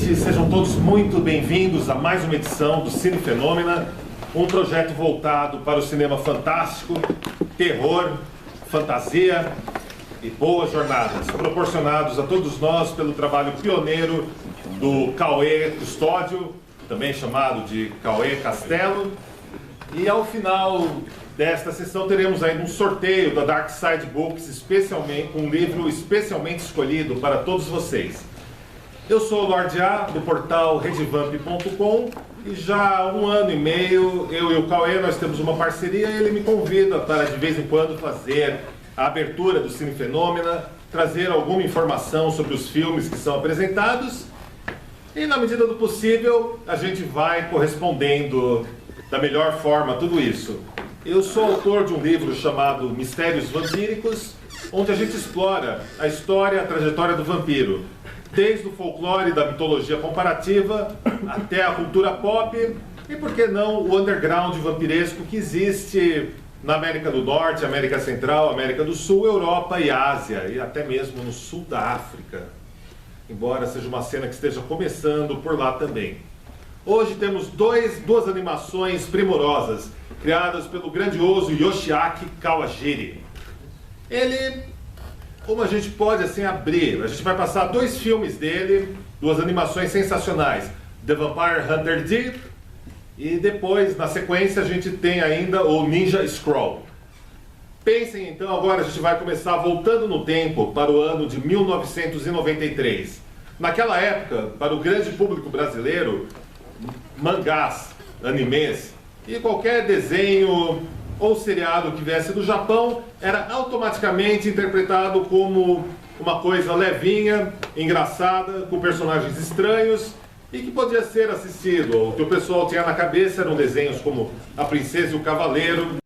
noite, sejam todos muito bem-vindos a mais uma edição do Cine Fenômena, um projeto voltado para o cinema fantástico, terror, fantasia e boas jornadas, proporcionados a todos nós pelo trabalho pioneiro do Cauê Custódio, também chamado de Cauê Castelo. E ao final desta sessão teremos ainda um sorteio da Dark Side Books, especialmente, um livro especialmente escolhido para todos vocês. Eu sou o Lorde A, do portal redvamp.com, e já há 1 ano e meio, eu e o Cauê, nós temos uma parceria, e ele me convida para de vez em quando fazer a abertura do Cine Fenômena, trazer alguma informação sobre os filmes que são apresentados, e na medida do possível a gente vai correspondendo da melhor forma a tudo isso. Eu sou autor de um livro chamado Mistérios Vampíricos, onde a gente explora a história e a trajetória do vampiro, desde o folclore da mitologia comparativa até a cultura pop e, por que não, o underground vampiresco que existe na América do Norte, América Central, América do Sul, Europa e Ásia, e até mesmo no sul da África, embora seja uma cena que esteja começando por lá também. Hoje temos duas animações primorosas, criadas pelo grandioso Yoshiaki Kawajiri. Ele, como a gente pode assim abrir, a gente vai passar 2 filmes dele, 2 animações sensacionais, The Vampire Hunter D, e depois, na sequência, a gente tem ainda o Ninja Scroll. Pensem então, agora a gente vai começar voltando no tempo para o ano de 1993. Naquela época, para o grande público brasileiro, mangás, animes e qualquer desenho ou seriado que viesse do Japão era automaticamente interpretado como uma coisa levinha, engraçada, com personagens estranhos e que podia ser assistido. O que o pessoal tinha na cabeça eram desenhos como A Princesa e o Cavaleiro.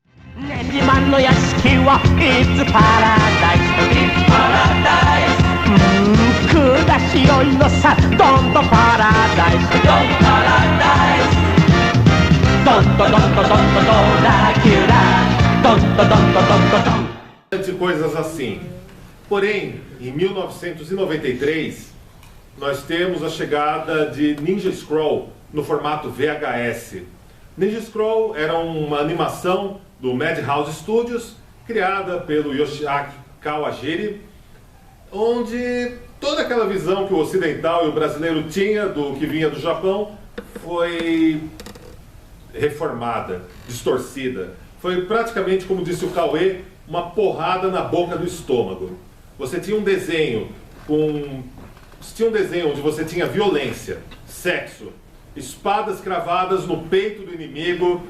Coisas assim. Porém, em 1993, nós temos a chegada de Ninja Scroll no formato VHS. Ninja Scroll era uma animação do Madhouse Studios, criada pelo Yoshiaki Kawajiri, onde toda aquela visão que o ocidental e o brasileiro tinha do que vinha do Japão foi reformada, distorcida. Foi praticamente, como disse o Cauê, uma porrada na boca do estômago. Você tinha um desenho onde você tinha violência, sexo, espadas cravadas no peito do inimigo,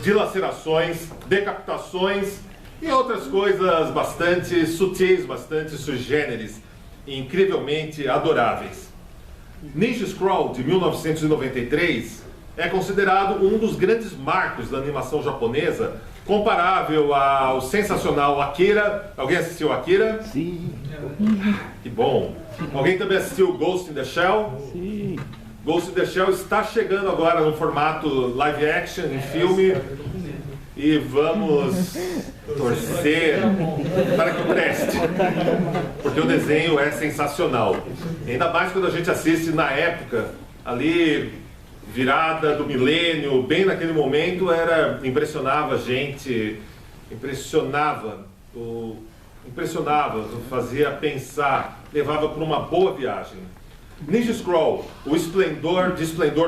dilacerações, decapitações e outras coisas bastante sutis, bastante sui generis e incrivelmente adoráveis. Ninja Scroll, de 1993, é considerado um dos grandes marcos da animação japonesa, comparável ao sensacional Akira. Alguém assistiu Akira? Sim. Que bom. Alguém também assistiu Ghost in the Shell? Sim. Ghost in the Shell está chegando agora no formato live action, em filme. E vamos torcer para que preste, porque o desenho é sensacional. Ainda mais quando a gente assiste na época, ali, virada do milênio, bem naquele momento, impressionava a gente, impressionava, fazia pensar, levava para uma boa viagem. Ninja Scroll, o esplendor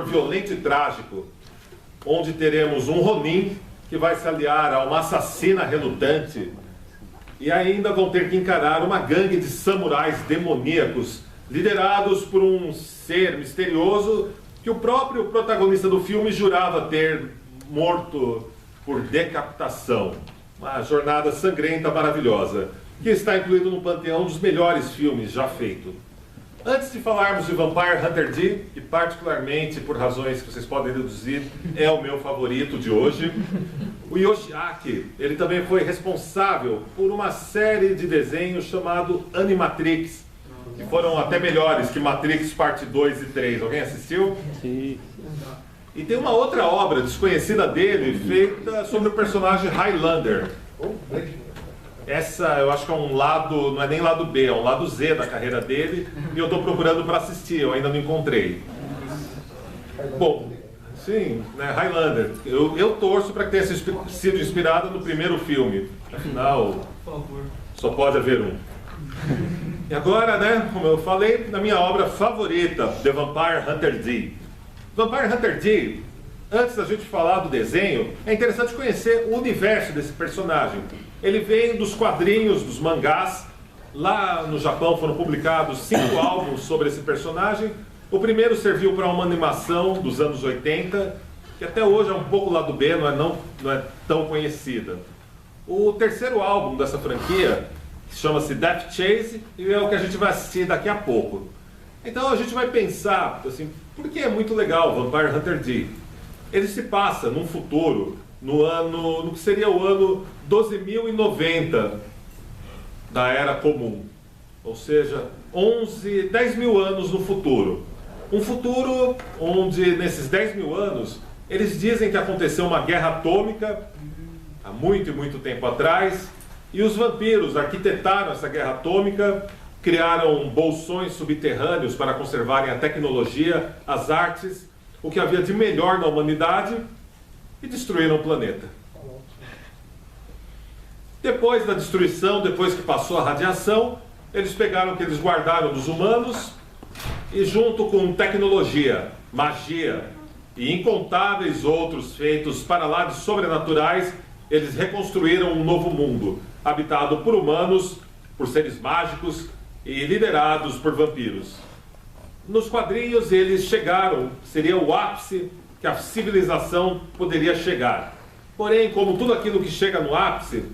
violento e trágico, onde teremos um Ronin que vai se aliar a uma assassina relutante e ainda vão ter que encarar uma gangue de samurais demoníacos liderados por um ser misterioso que o próprio protagonista do filme jurava ter morto por decapitação. Uma jornada sangrenta maravilhosa, que está incluído no panteão dos melhores filmes já feitos. Antes de falarmos de Vampire Hunter D, e particularmente por razões que vocês podem deduzir, é o meu favorito de hoje, o Yoshiaki, ele também foi responsável por uma série de desenhos chamado Animatrix, que foram até melhores que Matrix Parte 2 e 3. Alguém assistiu? Sim. E tem uma outra obra desconhecida dele, feita sobre o personagem Highlander. Essa eu acho que é um lado, não é nem lado B, é um lado Z da carreira dele, e eu estou procurando para assistir, eu ainda não encontrei. Bom, sim, né, Highlander. Eu torço para que tenha sido inspirada no primeiro filme. Afinal, só pode haver um. E agora, né, como eu falei, na minha obra favorita, The Vampire Hunter D. Vampire Hunter D, antes da gente falar do desenho, é interessante conhecer o universo desse personagem. Ele vem dos quadrinhos, dos mangás. Lá no Japão foram publicados 5 álbuns sobre esse personagem. O primeiro serviu para uma animação dos anos 80, que até hoje é um pouco lado B, não é tão conhecida. O terceiro álbum dessa franquia chama-se Death Chase e é o que a gente vai assistir daqui a pouco. Então a gente vai pensar, assim, por que é muito legal Vampire Hunter D? Ele se passa num futuro, no que seria o ano 12.090 da Era Comum, ou seja, 10 mil anos no futuro. Um futuro onde, nesses 10 mil anos, eles dizem que aconteceu uma guerra atômica há muito e muito tempo atrás, e os vampiros arquitetaram essa guerra atômica, criaram bolsões subterrâneos para conservarem a tecnologia, as artes, o que havia de melhor na humanidade, e destruíram o planeta. Depois da destruição, depois que passou a radiação, eles pegaram o que eles guardaram dos humanos e, junto com tecnologia, magia e incontáveis outros feitos para lá de sobrenaturais, eles reconstruíram um novo mundo, habitado por humanos, por seres mágicos e liderados por vampiros. Nos quadrinhos eles chegaram, seria o ápice que a civilização poderia chegar. Porém, como tudo aquilo que chega no ápice,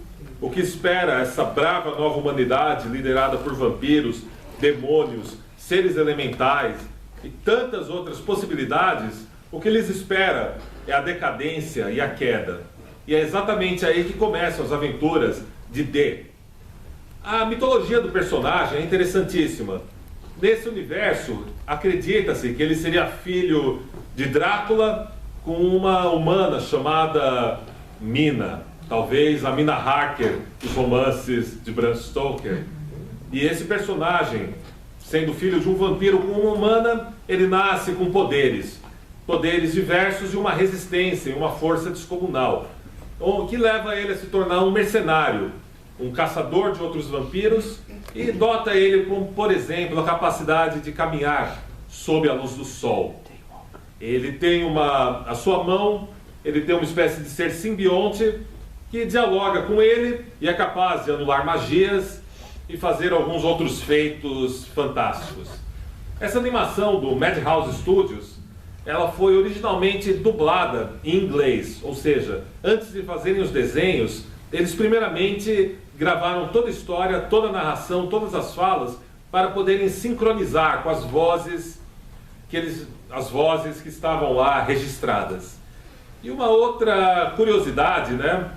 o que espera essa brava nova humanidade liderada por vampiros, demônios, seres elementais e tantas outras possibilidades, o que lhes espera é a decadência e a queda. E é exatamente aí que começam as aventuras de D. A mitologia do personagem é interessantíssima. Nesse universo, acredita-se que ele seria filho de Drácula com uma humana chamada Mina. Talvez a Mina Harker dos romances de Bram Stoker. E esse personagem, sendo filho de um vampiro com uma humana, ele nasce com poderes. Poderes diversos e uma resistência e uma força descomunal. O que leva ele a se tornar um mercenário, um caçador de outros vampiros, e dota ele com, por exemplo, a capacidade de caminhar sob a luz do sol. Ele tem a sua mão, ele tem uma espécie de ser simbionte que dialoga com ele e é capaz de anular magias e fazer alguns outros feitos fantásticos. Essa animação do Madhouse Studios, ela foi originalmente dublada em inglês, ou seja, antes de fazerem os desenhos, eles primeiramente gravaram toda a história, toda a narração, todas as falas, para poderem sincronizar com as vozes que estavam lá registradas. E uma outra curiosidade, né,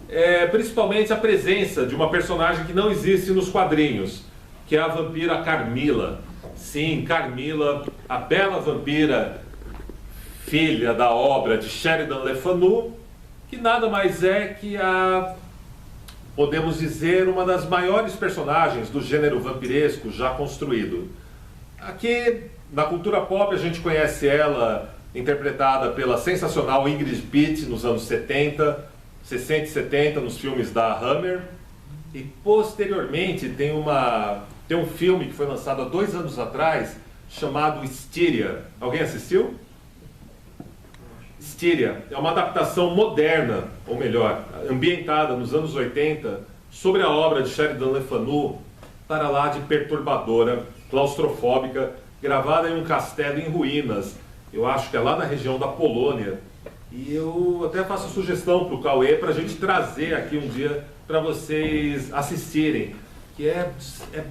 é principalmente a presença de uma personagem que não existe nos quadrinhos, que é a vampira Carmilla. Sim, Carmilla, a bela vampira, filha da obra de Sheridan Le Fanu, que nada mais é que podemos dizer, uma das maiores personagens do gênero vampiresco já construído. Aqui, na cultura pop, a gente conhece ela interpretada pela sensacional Ingrid Pitt nos anos 60 e 70, nos filmes da Hammer. E posteriormente tem um filme que foi lançado há 2 anos atrás, chamado Styria. Alguém assistiu? Styria é uma adaptação moderna, ou melhor, ambientada nos anos 80, sobre a obra de Sheridan Le Fanu, para lá de perturbadora, claustrofóbica, gravada em um castelo em ruínas. Eu acho que é lá na região da Polônia. E eu até faço a sugestão para o Cauê para a gente trazer aqui um dia para vocês assistirem, que é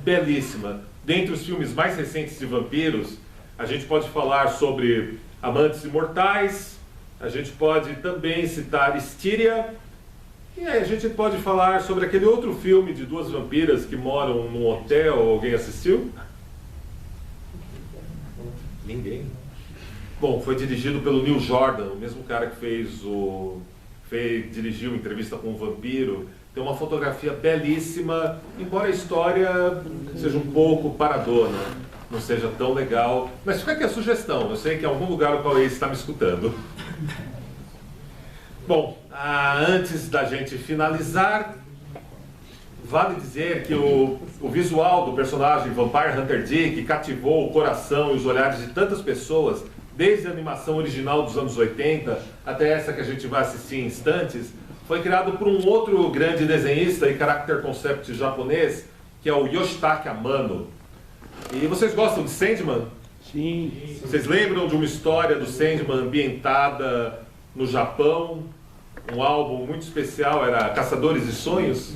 belíssima. Dentre os filmes mais recentes de vampiros, a gente pode falar sobre Amantes Imortais, a gente pode também citar Styria, e aí a gente pode falar sobre aquele outro filme de 2 vampiras que moram num hotel. Alguém assistiu? Ninguém? Bom, foi dirigido pelo Neil Jordan, o mesmo cara que dirigiu Entrevista com um Vampiro. Tem uma fotografia belíssima, embora a história seja um pouco paradona. não seja tão legal. Mas fica aqui a sugestão, eu sei que em algum lugar o Cauê está me escutando. Bom, antes da gente finalizar, vale dizer que o visual do personagem Vampire Hunter D, que cativou o coração e os olhares de tantas pessoas, desde a animação original dos anos 80 até essa que a gente vai assistir em instantes, foi criado por um outro grande desenhista e character concept japonês, que é o Yoshitaka Amano. E vocês gostam de Sandman? Sim. Vocês lembram de uma história do Sandman ambientada no Japão? Um álbum muito especial, era Caçadores de Sonhos?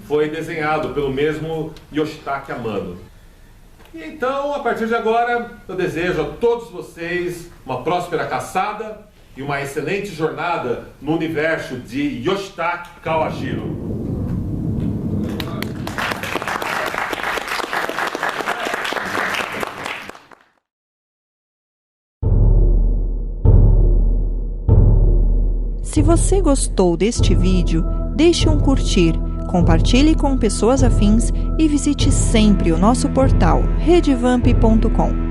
Foi desenhado pelo mesmo Yoshitaka Amano. E então, a partir de agora, eu desejo a todos vocês uma próspera caçada e uma excelente jornada no universo de Yoshitaka Kawashiro. Se você gostou deste vídeo, deixe um curtir, compartilhe com pessoas afins e visite sempre o nosso portal redevamp.com.